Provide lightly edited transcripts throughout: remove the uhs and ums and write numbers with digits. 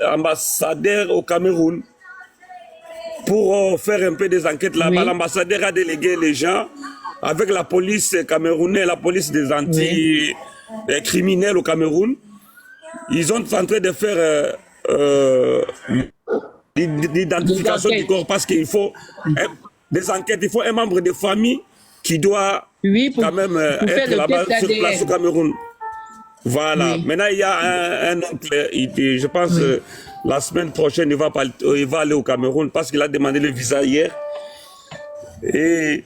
ambassadeur au Cameroun pour faire un peu des enquêtes là-bas. Oui. L'ambassadeur a délégué les gens avec la police camerounaise, la police des anti-criminels au Cameroun. Ils sont en train de faire l'identification du corps parce qu'il faut des enquêtes. Il faut un membre de famille qui doit quand même être là-bas sur place au Cameroun. Voilà. Oui. Maintenant, il y a un oncle, je pense la semaine prochaine, il va aller au Cameroun parce qu'il a demandé le visa hier. Et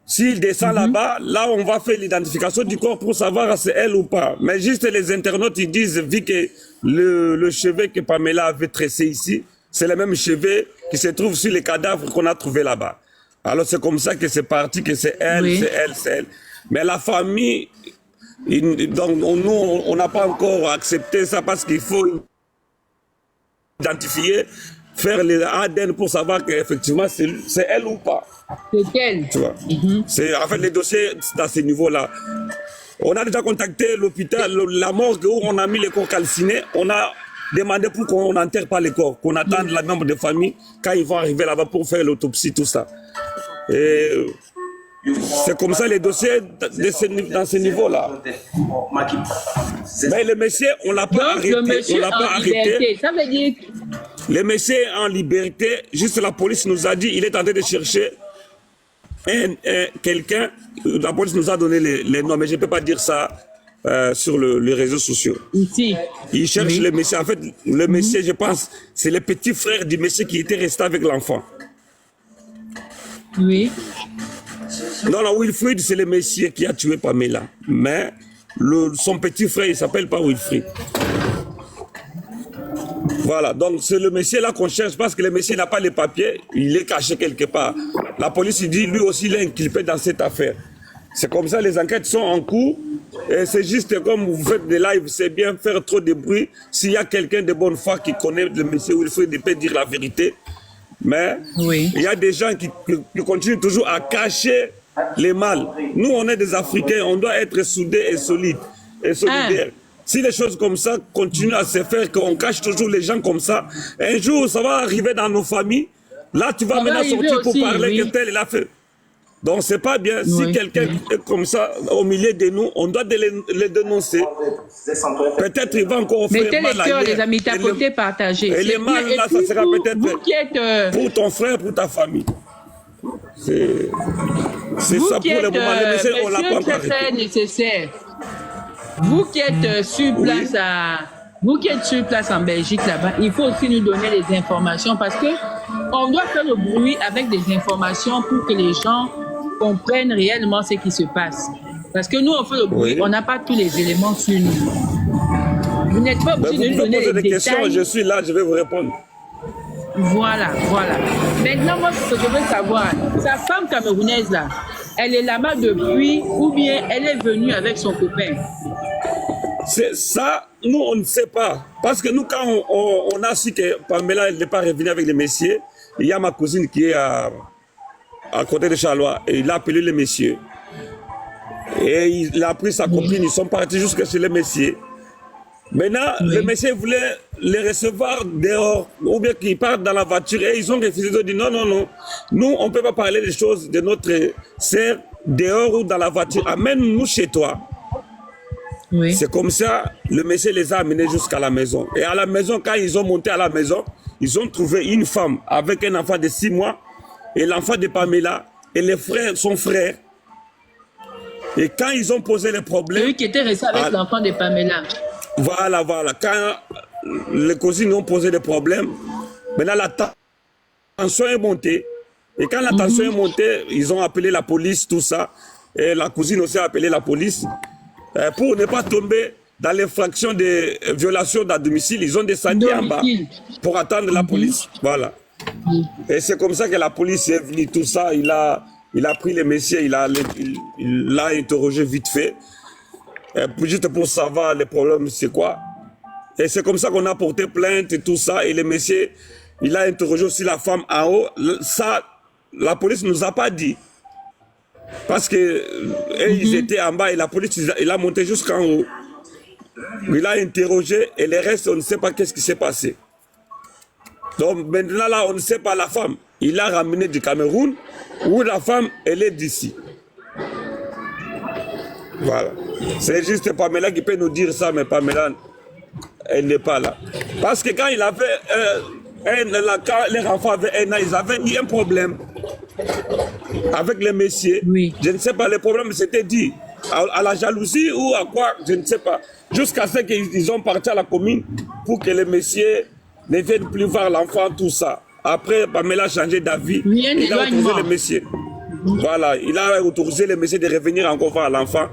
s'il descend là-bas, là, on va faire l'identification du corps pour savoir si c'est elle ou pas. Mais juste les internautes, ils disent, vu que le chevet que Pamela avait tressé ici, c'est le même chevet qui se trouve sur les cadavres qu'on a trouvé là-bas. Alors c'est comme ça que c'est parti, que c'est elle, c'est elle, c'est elle. Mais la famille, donc nous, on n'a pas encore accepté ça parce qu'il faut identifier, faire les ADN pour savoir qu'effectivement c'est elle ou pas. C'est elle. Tu vois. C'est en fait les dossiers à ce niveau-là. On a déjà contacté l'hôpital, la morgue où on a mis les corps calcinés. On a demandé pour qu'on n'enterre pas les corps, qu'on attende la membre de famille quand ils vont arriver là-bas pour faire l'autopsie, tout ça. Et c'est comme ça les dossiers dans ce niveau-là. Mais le monsieur, on ne l'a pas arrêté. On l'a pas arrêté. Ça veut dire... Le monsieur est en liberté. Juste la police nous a dit il est en train de chercher quelqu'un. La police nous a donné les noms, mais je ne peux pas dire ça sur les réseaux sociaux. Ici. Il cherche le monsieur. En fait, le monsieur, je pense, c'est le petit frère du monsieur qui était resté avec l'enfant. Oui. Non, non, Wilfried, c'est le monsieur qui a tué Pamela. Mais son petit frère, il ne s'appelle pas Wilfried. Voilà, donc c'est le monsieur là qu'on cherche parce que le monsieur n'a pas les papiers, il est caché quelque part. La police il dit lui aussi il est inculpé dans cette affaire. C'est comme ça, les enquêtes sont en cours. Et c'est juste comme vous faites des lives, c'est bien faire trop de bruit. S'il y a quelqu'un de bonne foi qui connaît le monsieur Wilfried, il peut dire la vérité. Mais il y a des gens qui continuent toujours à cacher les mal. Nous, on est des Africains, on doit être soudés et solides et solidaires. Si les choses comme ça continuent à se faire, qu'on cache toujours les gens comme ça, un jour, ça va arriver dans nos familles. Là, tu vas maintenant sortir pour parler que tel, il a fait. Donc, c'est pas bien. Si quelqu'un est comme ça, au milieu de nous, on doit les dénoncer. Peut-être il va encore faire mal. Mettez les cœurs, les amis, tapoter, partager. Et les mal, là, ça sera peut-être pour ton frère, pour ta famille. C'est ça pour le moment. Le message, on l'a pas encore arrêté. Nécessaire. Vous qui êtes sur place vous qui êtes sur place en Belgique là-bas, il faut aussi nous donner les informations parce que on doit faire le bruit avec des informations pour que les gens comprennent réellement ce qui se passe. Parce que nous, on fait le bruit, on n'a pas tous les éléments sur nous. Vous n'êtes pas obligé de nous donner les détails. Je suis là, je vais vous répondre. Voilà, voilà. Maintenant, moi, ce que je veux savoir, sa femme camerounaise là, elle est là-bas depuis ou bien elle est venue avec son copain? C'est ça, nous, on ne sait pas. Parce que nous, quand on a su que Pamela n'est pas revenue avec les messieurs, il y a ma cousine qui est à côté de Charlois, et il a appelé les messieurs. Et il a pris sa copine, ils sont partis jusque chez les messieurs. Maintenant, le monsieur voulait les recevoir dehors, ou bien qu'ils partent dans la voiture, et ils ont refusé de dire non, non, non. Nous, on ne peut pas parler des choses de notre sœur dehors ou dans la voiture. Amène-nous chez toi. C'est comme ça, le monsieur les a amenés jusqu'à la maison. Et à la maison, quand ils ont monté à la maison, ils ont trouvé une femme avec un enfant de 6 mois, et l'enfant de Pamela, et les frères, son frère. Et quand ils ont posé les problèmes... Celui qui était resté avec l'enfant de Pamela. Voilà, voilà. Quand les cousines ont posé des problèmes, maintenant la tension est montée. Et quand la tension est montée, ils ont appelé la police, tout ça. Et la cousine aussi a appelé la police. Pour ne pas tomber dans l'infraction de violation d'un domicile, ils ont descendu en bas pour attendre la police. Voilà. Et c'est comme ça que la police est venue, tout ça. Il a pris les messieurs, il l'a interrogé vite fait. Juste pour savoir les problèmes, c'est quoi. Et c'est comme ça qu'on a porté plainte et tout ça. Et le monsieur, il a interrogé aussi la femme en haut. Ça, la police ne nous a pas dit. Parce que ils étaient en bas et la police, il a monté jusqu'en haut. Il a interrogé et le reste, on ne sait pas qu'est-ce qui s'est passé. Donc maintenant là, on ne sait pas la femme. Il l'a ramenée du Cameroun ou la femme, elle est d'ici. Voilà. C'est juste Pamela qui peut nous dire ça, mais Pamela, elle n'est pas là. Parce que quand il avait, quand les enfants avaient 1 an, ils avaient eu un problème avec les messieurs. Oui. Je ne sais pas, le problème c'était dit à la jalousie ou à quoi, je ne sais pas. Jusqu'à ce qu'ils ont parti à la commune pour que les messieurs ne viennent plus voir l'enfant, tout ça. Après, Pamela a changé d'avis. Il a autorisé les messieurs. Voilà, il a autorisé les messieurs de revenir encore voir l'enfant.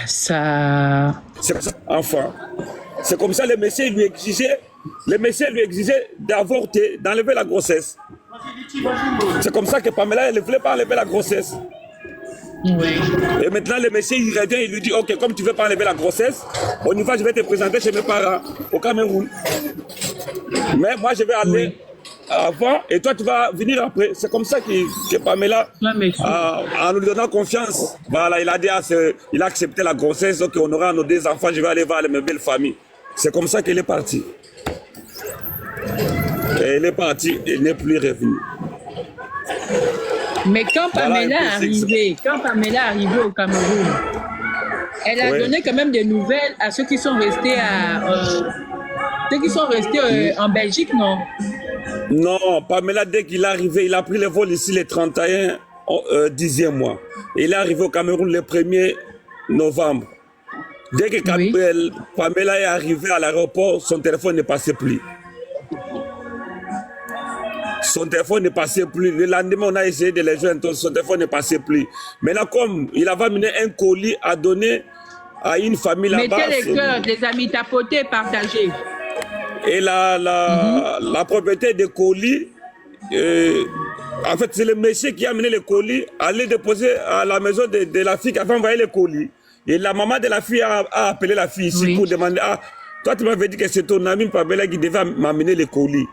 Ça... C'est ça, enfant. C'est comme ça, les messieurs lui exigeaient d'avorter, d'enlever la grossesse. C'est comme ça que Pamela, elle ne voulait pas enlever la grossesse. Oui. Et maintenant, le monsieur, il revient, il lui dit, ok, comme tu ne veux pas enlever la grossesse, on y va, je vais te présenter chez mes parents, au Cameroun. Mais moi, je vais aller avant, et toi, tu vas venir après. C'est comme ça que Pamela, en nous donnant confiance, voilà, il a dit, il a accepté la grossesse, ok, on aura nos 2 enfants, je vais aller voir mes belles familles. C'est comme ça qu'elle est partie. Et elle est partie, elle n'est plus revenue. Mais quand Pamela est arrivée, au Cameroun, elle a donné quand même des nouvelles à ceux qui sont restés en Belgique, non? Non, Pamela, dès qu'il est arrivé, il a pris le vol ici le 31 10e mois. Il est arrivé au Cameroun le 1er novembre. Dès que Pamela est arrivée à l'aéroport, son téléphone ne passait plus. Son téléphone ne passait plus. Le lendemain, on a essayé de les joindre, son téléphone ne passait plus. Maintenant, comme il avait amené un colis à donner à une famille là-bas. Mettez les cœurs, les amis, tapoter, partager. Et la propriété des colis, en fait, c'est le monsieur qui a amené les colis, aller déposer à la maison de la fille qui avait envoyé les colis. Et la maman de la fille a appelé la fille ici pour demander, ah, toi tu m'avais dit que c'est ton ami Pamela qui devait m'amener les colis.